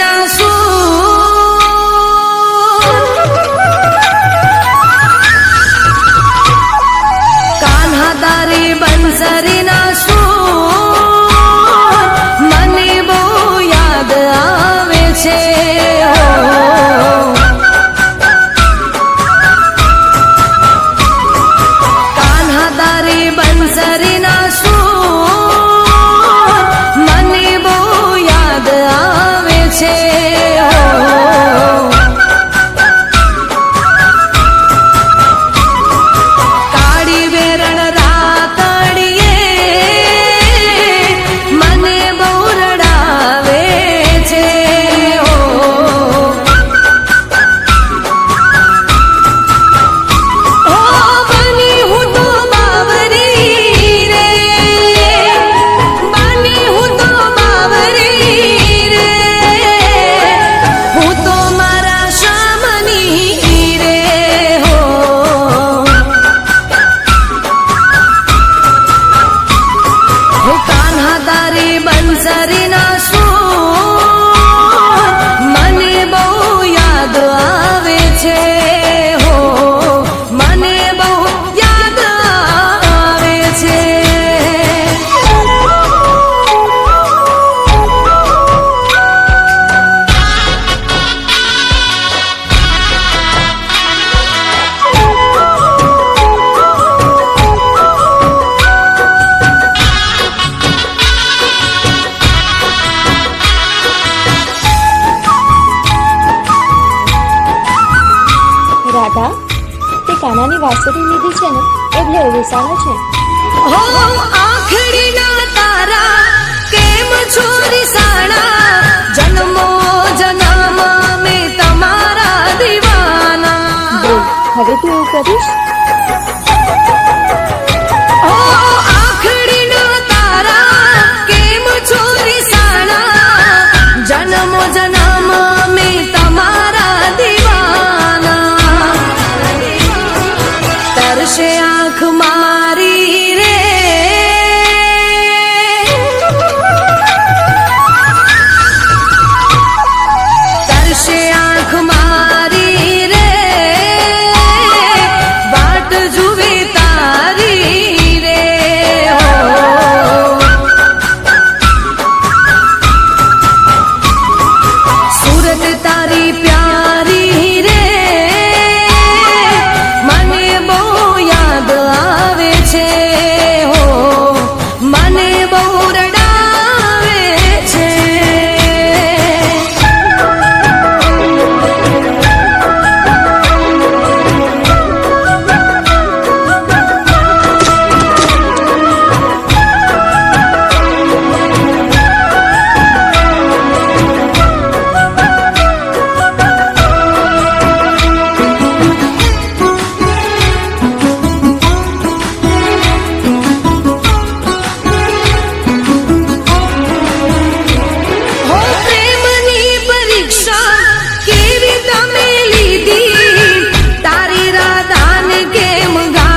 બંસરીના કાન્હા તારી બંસરીના મને બહુ યાદ આવે છે. કાન્હા તારી બંસરીના મને બહુ યાદ આવે છે. કાળી વેરણ રાતડીએ મને બહુ રડાવે છે. ઓ બની હું તો બાવરી રે, બની હું તો બાવરી રે, હું તો મારા શામની રે. હો કાન્હા તારી બંસરીના મને બહુ યાદ આવે છે. હો મને બહુ યાદ આવે છે. રાધા, તે કાનાની વાંસળી લીધી છે ને એટલે ઓવેસાનો છે. હો આખડીના તારા કેમ છોરી સાણા, જન્મો જન્મ મેં તમારા દીવાના. બોલ, હવે તું એવું કરીશ?